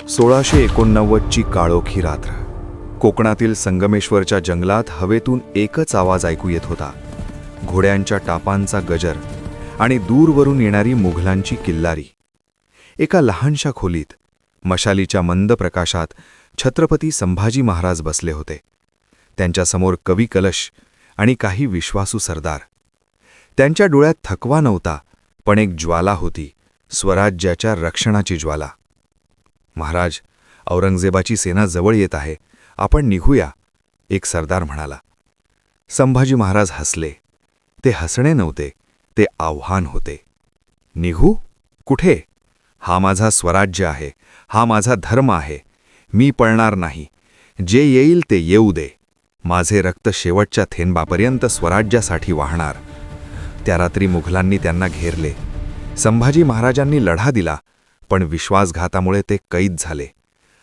1689ची काळोखी रात्र. कोकणातील संगमेश्वरच्या जंगलात हवेतून एकच आवाज ऐकू येत होता, घोड्यांच्या टापांचा गजर आणि दूरवरून येणारी मुघलांची किल्लारी. एका लहानशा खोलीत मशालीच्या मंद प्रकाशात छत्रपती संभाजी महाराज बसले होते. त्यांच्यासमोर कवी कलश आणि काही विश्वासू सरदार. त्यांच्या डोळ्यात थकवा नव्हता, पण एक ज्वाला होती, स्वराज्याच्या रक्षणाची ज्वाला. महाराज, औरंगजेबाची सेना जवळ येत आहे, आपण निघूया, एक सरदार म्हणाला. संभाजी महाराज हसले. ते हसणे नव्हते, ते आव्हान होते. निघू? कुठे? हा माझा स्वराज्य आहे, हा माझा धर्म आहे. मी पळणार नाही. जे येईल ते येऊ दे. माझे रक्त शेवटच्या थेंबापर्यंत स्वराज्यासाठी वाहणार. त्या रात्री मुघलांनी त्यांना घेरले. संभाजी महाराजांनी लढा दिला, पण विश्वासघातामुळे ते कैद झाले.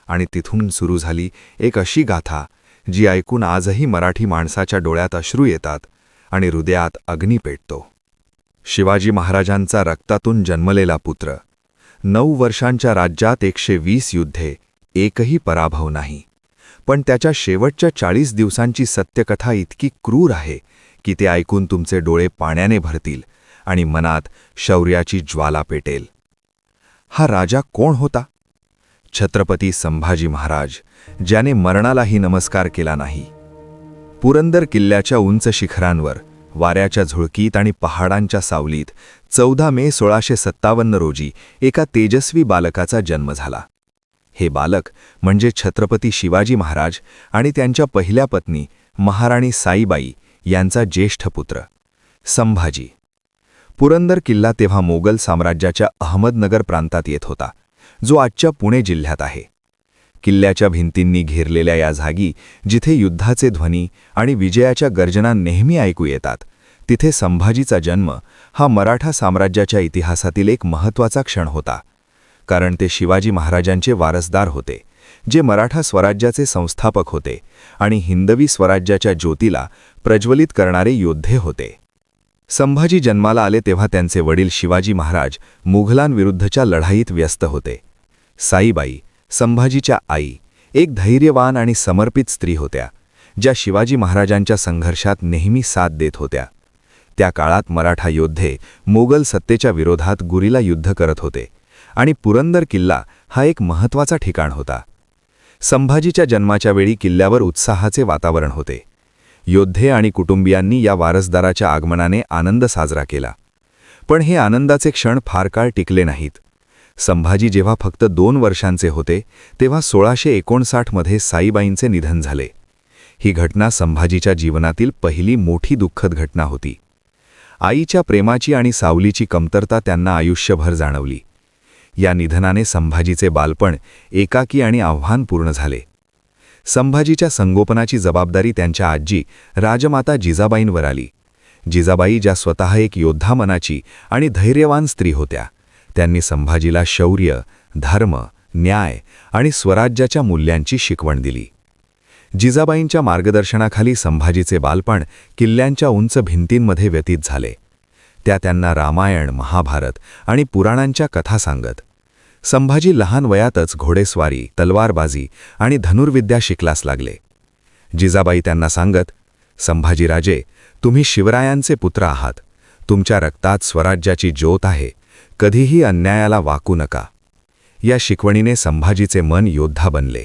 आणि तिथून सुरू झाली एक अशी गाथा, जी ऐकून आजही मराठी माणसाच्या डोळ्यात अश्रू येतात आणि हृदयात अग्नी पेटतो. शिवाजी महाराजांचा रक्तातून जन्मलेला पुत्र. 9 वर्षांच्या राज्यात 120 युद्धे, एकही पराभव नाही. पण त्याच्या शेवटच्या 40 दिवसांची सत्यकथा इतकी क्रूर आहे की ते ऐकून तुमचे डोळे पाण्याने भरतील आणि मनात शौर्याची ज्वाला पेटेल. हा राजा कोण होता? छत्रपती संभाजी महाराज, ज्याने मरणालाही नमस्कार केला नाही. पुरंदर किल्ल्याच्या उंच शिखरांवर वाऱ्याच्या झुळकीत आणि पहाडांच्या सावलीत 14 मे 1657 रोजी एका तेजस्वी बालकाचा जन्म झाला. हे बालक म्हणजे छत्रपती शिवाजी महाराज आणि त्यांच्या पहिल्या पत्नी महाराणी साईबाई यांचा ज्येष्ठ पुत्र संभाजी. पुरंदर किल्ला तेव्हा मोगल साम्राज्याच्या अहमदनगर प्रांतात येत होता, जो आजच्या पुणे जिल्ह्यात आहे. किल्ल्याच्या भिंतींनी घेरलेल्या या जागी, जिथे युद्धाचे ध्वनी आणि विजयाच्या गर्जना नेहमी ऐकू येतात, तिथे संभाजीचा जन्म हा मराठा साम्राज्याच्या इतिहासातील एक महत्त्वाचा क्षण होता. कारण ते शिवाजी महाराजांचे वारसदार होते, जे मराठा स्वराज्याचे संस्थापक होते आणि हिंदवी स्वराज्याच्या ज्योतीला प्रज्वलित करणारे योद्धे होते. संभाजी जन्माला आले तेव्हा त्यांचे वडील शिवाजी महाराज मुघलांविरुद्धच्या लढाईत व्यस्त होते. साईबाई, संभाजीच्या आई, एक धैर्यवान आणि समर्पित स्त्री होत्या, ज्या शिवाजी महाराजांच्या संघर्षात नेहमी साथ देत होत्या. त्या काळात मराठा योद्धे मोगल सत्तेच्या विरोधात गुरिला युद्ध करत होते आणि पुरंदर किल्ला हा एक महत्त्वाचा ठिकाण होता. संभाजीच्या जन्माच्या वेळी किल्ल्यावर उत्साहाचे वातावरण होते. योद्धे आणि कुटुंबियांनी या वारसदाराच्या आगमनाने आनंद साजरा केला. पण हे आनंदाचे क्षण फार काळ टिकले नाहीत. संभाजी जेव्हा फक्त 2 वर्षांचे होते, तेव्हा 1659 मध्ये साईबाईंचे निधन झाले. ही घटना संभाजीच्या जीवनातील पहिली मोठी दुःखद घटना होती. आईच्या प्रेमाची आणि सावलीची कमतरता त्यांना आयुष्यभर जाणवली. या निधनाने संभाजीचे बालपण एकाकी आणि आव्हानपूर्ण झाले. संभाजीच्या संगोपनाची जबाबदारी त्यांच्या आजी राजमाता जिजाबाईंवर आली. जिजाबाई, ज्या स्वतः एक योद्धा मनाची आणि धैर्यवान स्त्री होत्या, त्यांनी संभाजीला शौर्य, धर्म, न्याय आणि स्वराज्याच्या मूल्यांची शिकवण दिली. जिजाबाईंच्या मार्गदर्शनाखाली संभाजीचे बालपण किल्ल्यांच्या उंच भिंतींमध्ये व्यतीत झाले. त्या त्यांना रामायण, महाभारत आणि पुराणांच्या कथा सांगत. संभाजी लहान वयातच घोडेस्वारी, तलवारबाजी आणि धनुर्विद्या शिकलास लागले. जिजाबाई त्यांना सांगत, संभाजीराजे, तुम्ही शिवरायांचे पुत्र आहात. तुमच्या रक्तात स्वराज्याची ज्योत आहे. कधीही अन्यायाला वाकू नका. या शिकवणीने संभाजीचे मन योद्धा बनले.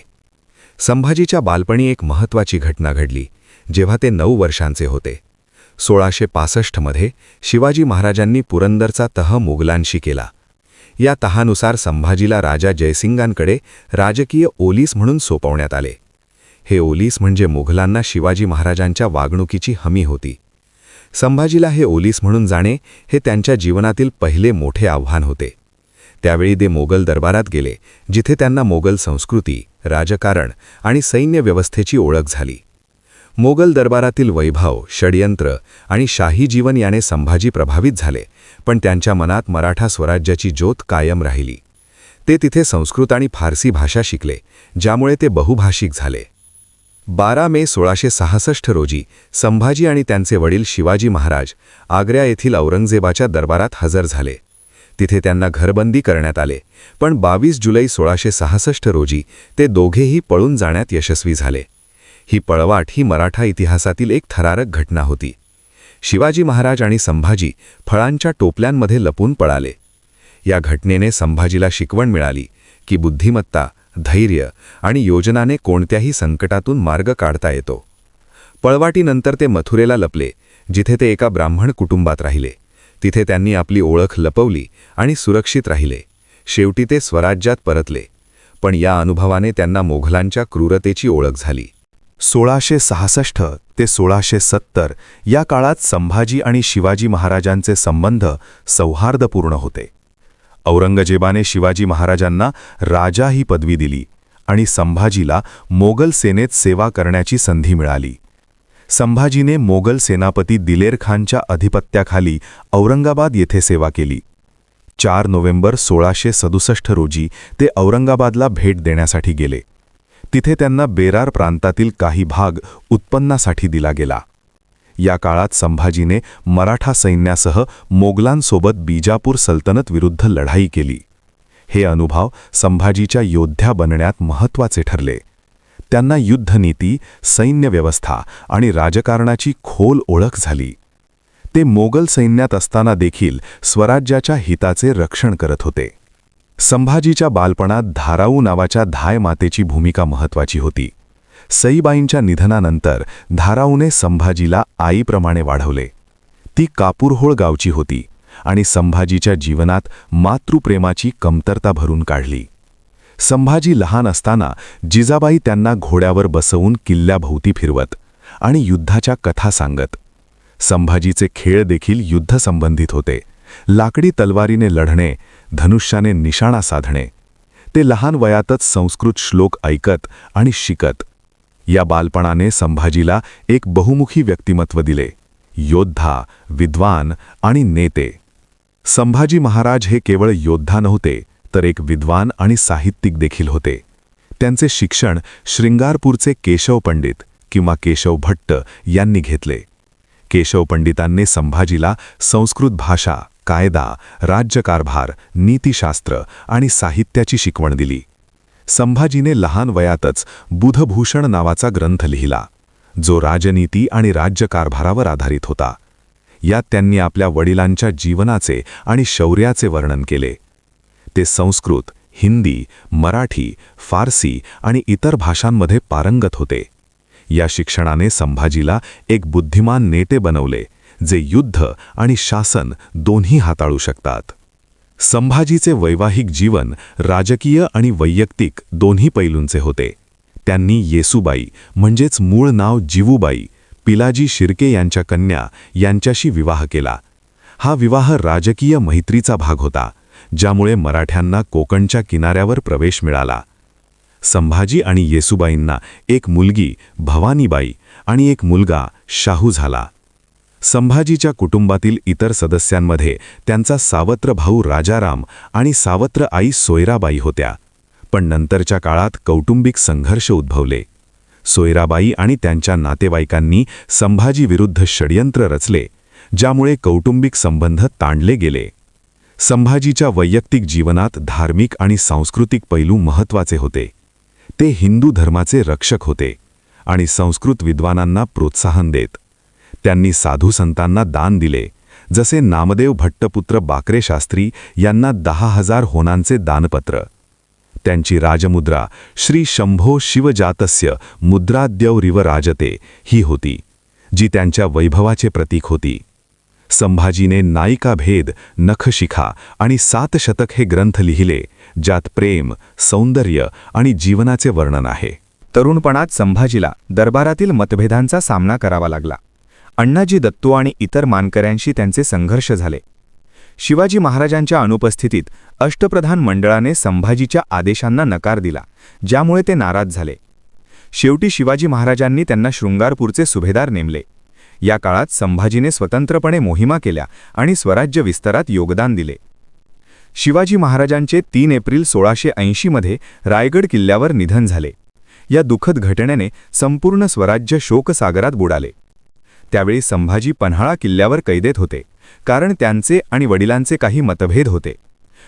संभाजीच्या बालपणी एक महत्त्वाची घटना घडली, जेव्हा ते 9 वर्षांचे होते. 1665 मध्ये शिवाजी महाराजांनी पुरंदरचा तह मुघलांशी केला. या तहानुसार संभाजीला राजा जयसिंगांकडे राजकीय ओलीस म्हणून सोपवण्यात आले. हे ओलीस म्हणजे मुघलांना शिवाजी महाराजांच्या वागणुकीची हमी होती. संभाजीला हे ओलीस म्हणून जाणे हे त्यांच्या जीवनातील पहिले मोठे आव्हान होते. त्यावेळी ते मोगल दरबारात गेले, जिथे त्यांना मोगल संस्कृती, राजकारण आणि सैन्य व्यवस्थेची ओळख झाली. मोगल दरबारातील वैभव, षड्यंत्र आणि शाही जीवन याने संभाजी प्रभावित झाले, पण त्यांच्या मनात मराठा स्वराज्याची ज्योत कायम राहिली. ते तिथे संस्कृत आणि फारसी भाषा शिकले, ज्यामुळे ते बहुभाषिक झाले. 12 मे 1666 रोजी संभाजी आणि त्यांचे वडील शिवाजी महाराज आग्र्या येथील औरंगजेबाच्या दरबारात हजर झाले. तिथे त्यांना घरबंदी करण्यात आले, पण 22 जुलै 1666 रोजी ते दोघेही पळून जाण्यात यशस्वी झाले. ही पळवाट ही मराठा इतिहासातील एक थरारक घटना होती. शिवाजी महाराज आणि संभाजी फळांच्या टोपल्यांमध्ये लपून पळाले. या घटनेने संभाजीला शिकवण मिळाली की बुद्धिमत्ता, धैर्य आणि योजनाने कोणत्याही संकटातून मार्ग काढता येतो. पळवाटीनंतर ते मथुरेला लपले, जिथे ते एका ब्राह्मण कुटुंबात राहिले. तिथे त्यांनी आपली ओळख लपवली आणि सुरक्षित राहिले. शेवटी ते स्वराज्यात परतले, पण या अनुभवाने त्यांना मोघलांच्या क्रूरतेची ओळख झाली. 1666 ते 1670 या काळात संभाजी आणि शिवाजी महाराजांचे संबंध सौहार्दपूर्ण होते. औरंगजेबाने शिवाजी महाराजांना राजा ही पदवी दिली आणि संभाजीला मोगल सेनेत सेवा करण्याची संधी मिळाली. संभाजीने मोगल सेनापती दिलेर खानच्या अधिपत्याखाली औरंगाबाद येथे सेवा केली. 4 नोव्हेंबर 1667 रोजी ते औरंगाबादला भेट देण्यासाठी गेले. तिथे त्यांना बेरार प्रांतातील काही भाग उत्पन्नासाठी दिला गेला. या काळात संभाजीने मराठा सैन्यासह मोगलांसोबत बिजापूर सल्तनत विरुद्ध लढाई केली. हे अनुभव संभाजीच्या योद्ध्या बनण्यात महत्त्वाचे ठरले. त्यांना युद्धनीती, सैन्य व्यवस्था आणि राजकारणाची खोल ओळख झाली. ते मोगल सैन्यात असताना देखील स्वराज्याच्या हिताचे रक्षण करत होते. संभाजीच्या बालपणात धाराऊ नावाच्या धाय मातेची भूमिका महत्त्वाची होती. सईबाईंच्या निधनानंतर धाराऊने संभाजीला आईप्रमाणे वाढवले. ती कापूरहोळ गावची होती आणि संभाजीच्या जीवनात मातृप्रेमाची कमतरता भरून काढली. संभाजी लहान असताना जिजाबाई त्यांना घोड्यावर बसवून किल्ल्याभोवती फिरवत आणि युद्धाच्या कथा सांगत. संभाजीचे खेळ देखील युद्धसंबंधित होते. लाकडी तलवारीने लढणे, धनुष्याने निशाणा साधणे. ते लहान वयातच संस्कृत श्लोक ऐकत आणि शिकत. या बालपणाने संभाजीला एक बहुमुखी व्यक्तिमत्व दिले, योद्धा, विद्वान आणि नेते. संभाजी महाराज हे केवळ योद्धा नव्हते, तर एक विद्वान आणि साहित्यिक देखील होते. त्यांचे शिक्षण श्रृंगारपूरचे केशव पंडित किंवा केशव भट्ट यांनी घेतले. केशव पंडितांनी संभाजीला संस्कृत भाषा, कायदा, राज्यकारभार, नीतिशास्त्र आणि साहित्याची शिकवण दिली. संभाजीने लहान वयातच बुधभूषण नावाचा ग्रंथ लिहिला, जो राजनीती आणि राज्यकारभारावर आधारित होता. यात त्यांनी आपल्या वडिलांच्या जीवनाचे आणि शौर्याचे वर्णन केले. ते संस्कृत, हिंदी, मराठी, फारसी आणि इतर भाषांमध्ये पारंगत होते. या शिक्षणाने संभाजीला एक बुद्धिमान नेते बनवले, जे युद्ध आणि शासन दोन्ही हाताळू शकतात. संभाजीचे वैवाहिक जीवन राजकीय आणि वैयक्तिक दोन्ही पैलूंचे होते. त्यांनी येसूबाई म्हणजेच मूळ नाव जिवूबाई, पिलाजी शिर्के यांच्या कन्या यांच्याशी विवाह केला. हा विवाह राजकीय मैत्रीचा भाग होता, ज्यामुळे मराठ्यांना कोकणच्या किनाऱ्यावर प्रवेश मिळाला. संभाजी आणि येसूबाईंना एक मुलगी भवानीबाई आणि एक मुलगा शाहू झाला. संभाजीच्या कुटुंबातील इतर सदस्यांमध्ये त्यांचा सावत्र भाऊ राजाराम आणि सावत्र आई सोयराबाई होत्या. पण नंतरच्या काळात कौटुंबिक संघर्ष उद्भवले. सोयराबाई आणि त्यांच्या नातेवाईकांनी संभाजीविरुद्ध षड्यंत्र रचले, ज्यामुळे कौटुंबिक संबंध ताणले गेले. संभाजीच्या वैयक्तिक जीवनात धार्मिक आणि सांस्कृतिक पैलू महत्त्वाचे होते. ते हिंदू धर्माचे रक्षक होते आणि संस्कृत विद्वानांना प्रोत्साहन देत. त्यांनी साधू संतांना दान दिले, जसे नामदेव भट्टपुत्र बाकरे शास्त्री यांना 10,000 होनांचे दानपत्र. त्यांची राजमुद्रा श्री शंभो शिवजातस्य मुद्राद्यौरिव राजते ही होती, जी त्यांच्या वैभवाचे प्रतीक होती. संभाजीने नायिकाभेद, नखशिखा आणि 7 शतक हे ग्रंथ लिहिले, ज्यात प्रेम, सौंदर्य आणि जीवनाचे वर्णन आहे. तरुणपणात संभाजीला दरबारातील मतभेदांचा सामना करावा लागला. अण्णाजी दत्तो आणि इतर मानकऱ्यांशी त्यांचे संघर्ष झाले. शिवाजी महाराजांच्या अनुपस्थितीत अष्टप्रधान मंडळाने संभाजीच्या आदेशांना नकार दिला, ज्यामुळे ते नाराज झाले. शेवटी शिवाजी महाराजांनी त्यांना शृंगारपूरचे सुभेदार नेमले. या काळात संभाजीने स्वतंत्रपणे मोहिमा केल्या आणि स्वराज्य विस्तारात योगदान दिले. शिवाजी महाराजांचे 3 एप्रिल 1680 मध्ये रायगड किल्ल्यावर निधन झाले. या दुःखद घटनेने संपूर्ण स्वराज्य शोकसागरात बुडाले. त्यावेळी संभाजी पन्हाळा किल्ल्यावर कैदेत होते, कारण त्यांचे आणि वडिलांचे काही मतभेद होते.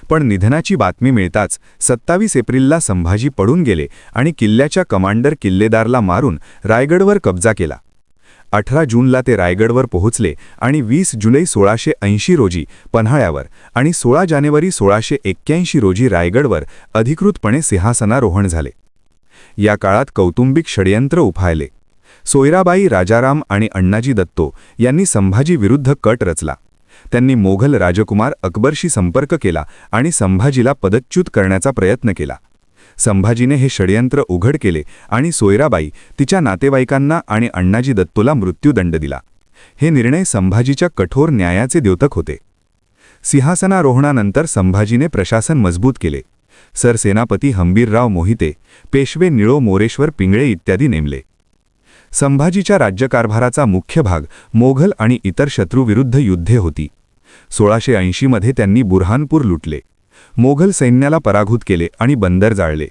पण निधनाची बातमी मिळताच 27 एप्रिलला संभाजी पडून गेले आणि किल्ल्याच्या कमांडर किल्लेदारला मारून रायगडवर कब्जा केला. 18 जूनला ते रायगडवर पोहोचले आणि 20 जुलै 1680 रोजी पन्हाळ्यावर आणि 16 जानेवारी 1681 रोजी रायगडवर अधिकृतपणे सिंहासनारोहण झाले. या काळात कौटुंबिक षडयंत्र उफाळले. सोयराबाई, राजाराम आणि अण्णाजी दत्तो यांनी संभाजी विरुद्ध कट रचला. त्यांनी मोघल राजकुमार अकबरशी संपर्क केला आणि संभाजीला पदच्युत करण्याचा प्रयत्न केला. संभाजीने हे षडयंत्र उघड केले आणि सोयराबाई, तिच्या नातेवाईकांना आणि अण्णाजी दत्तोला मृत्यूदंड दिला. हे निर्णय संभाजीच्या कठोर न्यायाचे द्योतक होते. सिंहासनारोहणानंतर संभाजीने प्रशासन मजबूत केले. सरसेनापती हंबीरराव मोहिते, पेशवे निळो मोरेश्वर पिंगळे इत्यादी नेमले. संभाजीच्या राज्यकारभाराचा मुख्य भाग मोघल आणि इतर शत्रूविरुद्ध युद्धे होती. 1680 मध्ये त्यांनी बुरहानपूर लुटले, मोघल सैन्याला पराभूत केले आणि बंदर जाळले.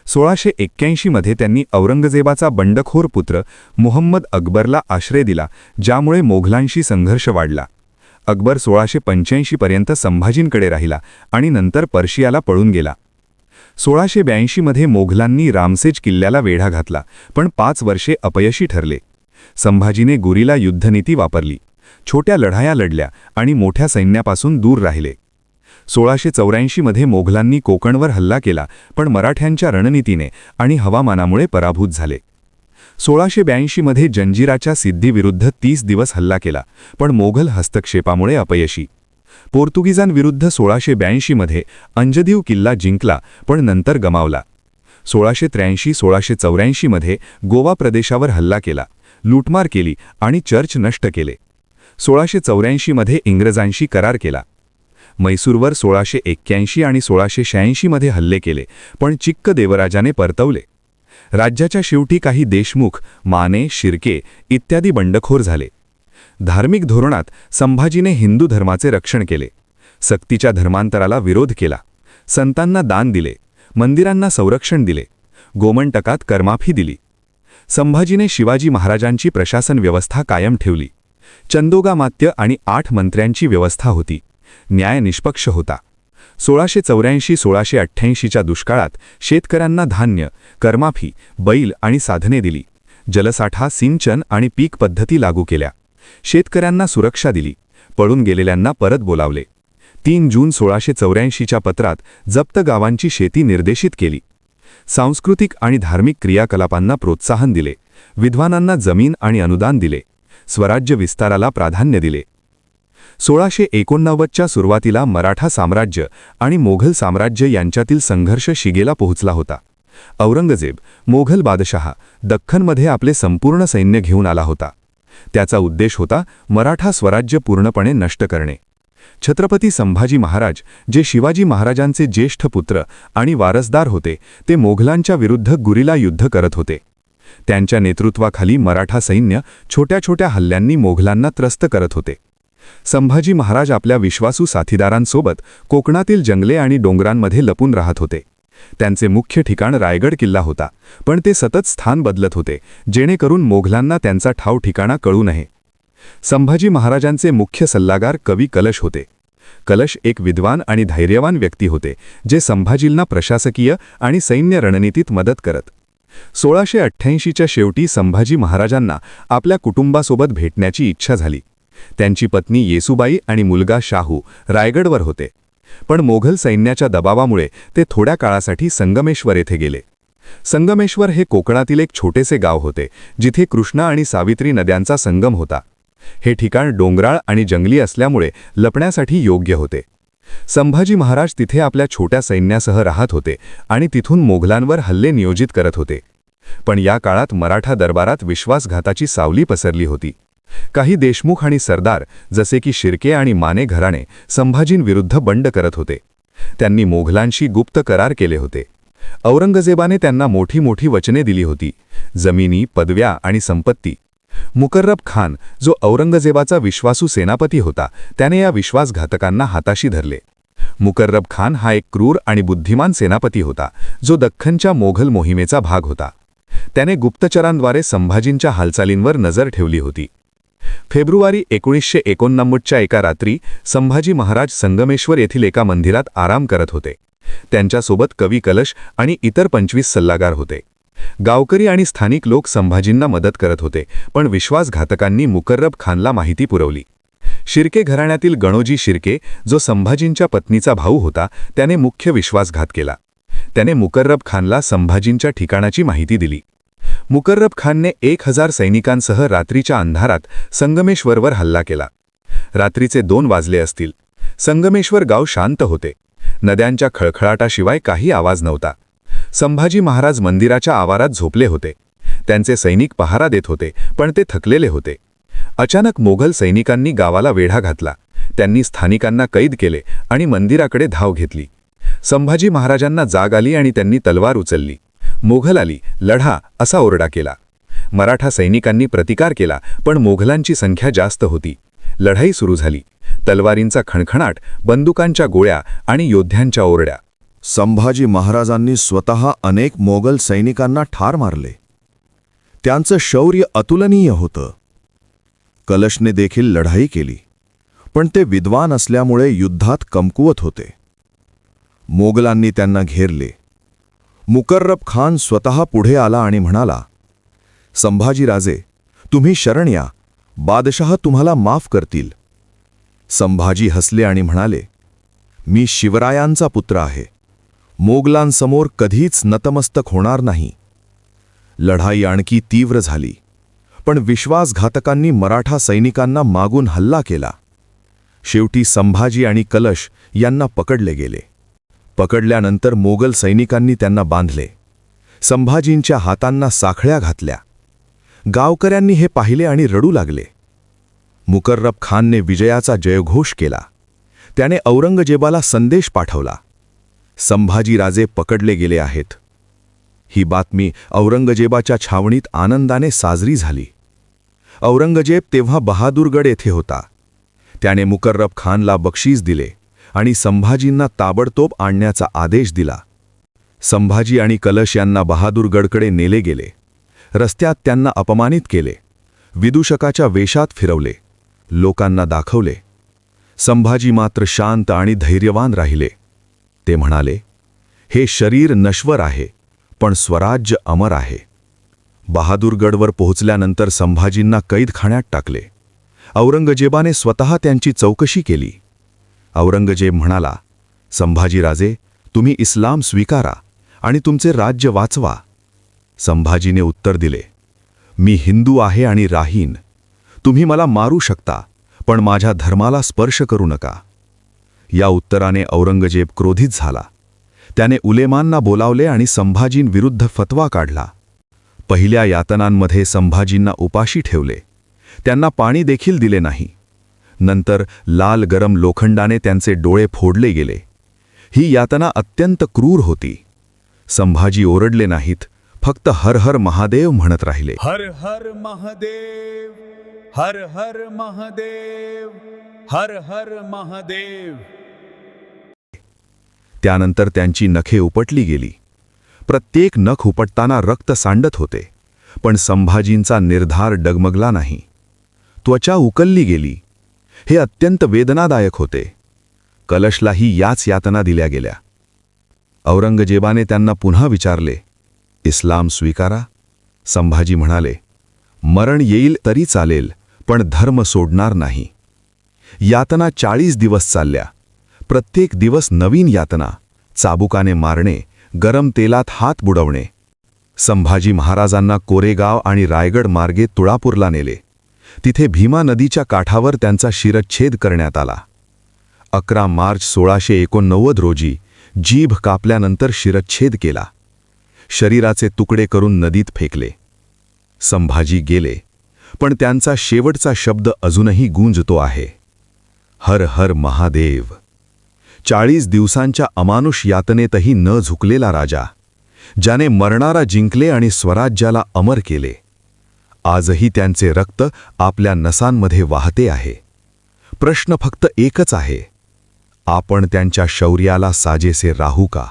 1681 मध्ये त्यांनी औरंगजेबाचा बंडखोर पुत्र मुहम्मद अकबरला आश्रय दिला, ज्यामुळे मोघलांशी संघर्ष वाढला. अकबर 1685 पर्यंत संभाजींकडे राहिला आणि नंतर पर्शियाला पळून गेला. 1682 मध्ये मोघलांनी रामसेज किल्ल्याला वेढा घातला, पण 5 वर्षे अपयशी ठरले. संभाजीने गुरिला युद्धनीती वापरली, छोट्या लढाया लढल्या आणि मोठ्या सैन्यापासून दूर राहिले. 1684 मध्ये मोघलांनी कोकणवर हल्ला केला, पण मराठ्यांच्या रणनीतीने आणि हवामानामुळे पराभूत झाले. 1682 मध्ये जंजिराच्या सिद्धीविरुद्ध 30 दिवस हल्ला केला, पण मोघल हस्तक्षेपामुळे अपयशी. पोर्तुगीजांविरुद्ध 1682 मध्ये अंजदीव किल्ला जिंकला, पण नंतर गमावला. 1683-1684 मध्ये गोवा प्रदेशावर हल्ला केला, लूटमार केली आणि चर्च नष्ट केले. 1684 मध्ये इंग्रजांशी करार केला. मैसूरवर 1681 आणि 1686 मध्ये हल्ले केले, पण चिक्क देवराजाने परतवले. राज्याच्या शेवटी काही देशमुख, माने, शिर्के इत्यादी बंडखोर झाले. धार्मिक धोरणात संभाजीने हिंदू धर्माचे रक्षण केले, सक्तीच्या धर्मांतराला विरोध केला, संतांना दान दिले, मंदिरांना संरक्षण दिले, गोमंतकात करमाफी दिली. संभाजीने शिवाजी महाराजांची प्रशासन व्यवस्था कायम ठेवली. चंदोगामात्य आणि 8 मंत्र्यांची व्यवस्था होती. न्याय निष्पक्ष होता. 1684-1688च्या दुष्काळात शेतकऱ्यांना धान्य, करमाफी, बैल आणि साधने दिली. जलसाठा, सिंचन आणि पीक पद्धती लागू केल्या. शेतकऱ्यांना सुरक्षा दिली. पळून गेलेल्यांना परत बोलावले. 3 जून 1684च्या पत्रात जप्त गावांची शेती निर्देशित केली. सांस्कृतिक आणि धार्मिक क्रियाकलापांना प्रोत्साहन दिले. विद्वानांना जमीन आणि अनुदान दिले. स्वराज्य विस्ताराला प्राधान्य दिले. 1689च्या सुरुवातीला मराठा साम्राज्य आणि मोघल साम्राज्य यांच्यातील संघर्ष शिगेला पोहोचला होता. औरंगजेब, मोघल बादशहा, दख्खनमध्ये आपले संपूर्ण सैन्य घेऊन आला होता. त्याचा उद्देश होता मराठा स्वराज्य पूर्णपणे नष्ट करणे. छत्रपती संभाजी महाराज, जे शिवाजी महाराजांचे ज्येष्ठ पुत्र आणि वारसदार होते, ते मोघलांच्या विरुद्ध गुरिला युद्ध करत होते. त्यांच्या नेतृत्वाखाली मराठा सैन्य छोट्या छोट्या हल्ल्यांनी मोघलांना त्रस्त करत होते. संभाजी महाराज आपल्या विश्वासू साथीदारांसोबत कोकणातील जंगले आणि डोंगरांमध्ये लपून राहत होते. त्यांचे मुख्य ठिकाण रायगड किल्ला होता, पण ते सतत स्थान बदलत होते, जेणेकरून मोघलांना त्यांचा ठाव ठिकाणा कळू नये. संभाजी महाराजांचे मुख्य सल्लागार कवी कलश होते. कलश एक विद्वान आणि धैर्यवान व्यक्ती होते, जे संभाजींना प्रशासकीय आणि सैन्य रणनीतीत मदत करत. 1688च्या शेवटी संभाजी महाराजांना आपल्या कुटुंबासोबत भेटण्याची इच्छा झाली. त्यांची पत्नी येसूबाई आणि मुलगा शाहू रायगडवर होते, पण मोघल सैन्याच्या दबावामुळे ते थोड्या काळासाठी संगमेश्वर येथे गेले. संगमेश्वर हे कोकणातील एक छोटेसे गाव होते, जिथे कृष्णा आणि सावित्री नद्यांचा संगम होता. हे ठिकाण डोंगराळ आणि जंगली असल्यामुळे लपण्यासाठी योग्य होते. संभाजी महाराज तिथे आपल्या छोट्या सैन्यासह राहत होते आणि तिथून मोघलांवर हल्ले नियोजित करत होते. पण या काळात मराठा दरबारात विश्वासघाताची सावली पसरली होती. काही देशमुख आणि सरदार, जसे की शिर्के आणि माने घराणे, संभाजींविरुद्ध बंड करत होते. त्यांनी मोघलांशी गुप्त करार केले होते. औरंगजेबाने त्यांना मोठी मोठी वचने दिली होती, जमिनी, पदव्या आणि संपत्ती. मुकर्रब खान, जो औरंगजेबाचा विश्वासू सेनापती होता, त्याने या विश्वासघातकांना हाताशी धरले. मुकर्रब खान हा एक क्रूर आणि बुद्धिमान सेनापती होता, जो दख्खनच्या मोघल मोहिमेचा भाग होता. त्याने गुप्तचरांद्वारे संभाजींच्या हालचालींवर नजर ठेवली होती. फेब्रुवारी 1949च्या एका रात्री संभाजी महाराज संगमेश्वर येथील एका मंदिरात आराम करत होते. त्यांच्यासोबत कवी कलश आणि इतर 25 सल्लागार होते. गावकरी आणि स्थानिक लोक संभाजींना मदत करत होते, पण विश्वासघातकांनी मुकर्रब खानला माहिती पुरवली. शिर्के घराण्यातील गणोजी शिर्के, जो संभाजींच्या पत्नीचा भाऊ होता, त्याने मुख्य विश्वासघात केला. त्याने मुकर्रब खानला संभाजींच्या ठिकाणाची माहिती दिली. मुकर्रब खानने 1000 सैनिकांसह रात्रीच्या अंधारात संगमेश्वरवर हल्ला केला. रात्रीचे 2 वाजले असतील. संगमेश्वर गाव शांत होते. नद्यांच्या खळखळाटाशिवाय काही आवाज नव्हता. संभाजी महाराज मंदिराच्या आवारात झोपले होते. त्यांचे सैनिक पहारा देत होते, पण ते थकलेले होते. अचानक मोघल सैनिकांनी गावाला वेढा घातला. त्यांनी स्थानिकांना कैद केले आणि मंदिराकडे धाव घेतली. संभाजी महाराजांना जाग आली आणि त्यांनी तलवार उचलली. मोघल आली, लढा असा ओरडा केला. मराठा सैनिकांनी प्रतिकार केला, पण मोघलांची संख्या जास्त होती. लढाई सुरू झाली. तलवारींचा खणखणाट, बंदुकांच्या गोळ्या आणि योद्ध्यांच्या ओरड्या. संभाजी महाराजांनी स्वतः अनेक मोगल सैनिकांना ठार मारले. त्यांचं शौर्य अतुलनीय होतं. कलशने देखील लढाई केली, पण ते विद्वान असल्यामुळे युद्धात कमकुवत होते. मोगलांनी त्यांना घेरले. मुकर्रब खान स्वतः पुढे आला आणि म्हणाला, संभाजीराजे, तुम्ही शरण या, बादशाह तुम्हाला माफ करतील. संभाजी हसले आणि म्हणाले, मी शिवरायांचा पुत्र आहे. मोगलांसमोर कधीच नतमस्तक होणार नाही. लढाई आणखी तीव्र झाली, पण विश्वासघातकांनी मराठा सैनिकांना मागून हल्ला केला. शेवटी संभाजी आणि कलश यांना पकडले गेले. पकडल्यानंतर मोगल सैनिकांनी त्यांना बांधले. संभाजींच्या हातांना साखळ्या घातल्या. गावकऱ्यांनी हे पाहिले आणि रडू लागले. मुकर्रब खानने विजयाचा जयघोष केला. त्याने औरंगजेबाला संदेश पाठवला, संभाजीराजे पकडले गेले आहेत. ही बातमी औरंगजेबाच्या छावणीत आनंदाने साजरी झाली. औरंगजेब तेव्हा बहादूरगड येथे होता. त्याने मुकर्रब खानला बक्षीस दिले आणि संभाजींना ताबडतोब आणण्याचा आदेश दिला. संभाजी आणि कलश यांना बहादूरगडकडे नेले गेले. रस्त्यात त्यांना अपमानित केले. विदूषकाच्या वेशात फिरवले. लोकांना दाखवले. संभाजी मात्र शांत आणि धैर्यवान राहिले. ते म्हणाले, हे शरीर नश्वर आहे, पण स्वराज्य अमर आहे. बहादूरगडवर पोहोचल्यानंतर संभाजींना कैदखान्यात टाकले. औरंगजेबाने स्वतः त्यांची चौकशी केली. औरंगजेब म्हणाला, संभाजीराजे, तुम्ही इस्लाम स्वीकारा आणि तुमचे राज्य वाचवा. संभाजीने उत्तर दिले, मी हिंदू आहे आणि राहीन. तुम्ही मला मारू शकता, पण माझ्या धर्माला स्पर्श करू नका. या उत्तराने औरंगजेब क्रोधित झाला. त्याने उलेमांना बोलावले आणि संभाजींविरुद्ध फतवा काढला. पहिल्या यातनांमध्ये संभाजींना उपाशी ठेवले. त्यांना पाणी देखील दिले नाही. नंतर लाल गरम लोखंडाने त्यांचे डोळे फोडले गेले. ही यातना अत्यंत क्रूर होती. संभाजी ओरडले नाहीत, फक्त हर हर महादेव म्हणत राहिले. हर हर महादेव, हर हर महादेव, हर हर महादेव. त्यानंतर त्यांची नखे उपटली गेली. प्रत्येक नख उपटताना रक्त सांडत होते, पण संभाजींचा निर्धार डगमगला नाही. त्वचा उकलली गेली. हे अत्यंत वेदनादायक होते. कलशलाही याच यातना दिल्या गेल्या. औरंगजेबाने त्यांना पुन्हा विचारले, इस्लाम स्वीकारा. संभाजी म्हणाले, मरण येईल तरी चालेल, पण धर्म सोडणार नाही. यातना 40 दिवस चालल्या. प्रत्येक दिवस नवीन यातना, चाबुकाने मारणे, गरम तेलात हात बुडवणे. संभाजी महाराजांना कोरेगाव आणि रायगड मार्गे तुळापूरला नेले. तिथे भीमा नदीच्या काठावर त्यांचा शिरच्छेद करण्यात आला. 11 मार्च 1689 रोजी जीभ कापल्यानंतर शिरच्छेद केला. शरीराचे तुकडे करून नदीत फेकले. संभाजी गेले, पण त्यांचा शेवटचा शब्द अजूनही गुंजतो आहे, हर हर महादेव. 40 दिवसांच्या अमानुष यातनेतही न झुकलेला राजा, ज्याने मरणारा जिंकले आणि स्वराज्याला अमर केले. आजही त्यांचे रक्त आपल्या नसांमध्ये वाहते आहे. प्रश्न फक्त एकच आहे, आपण त्यांच्या शौर्याला साजेसे राहू का?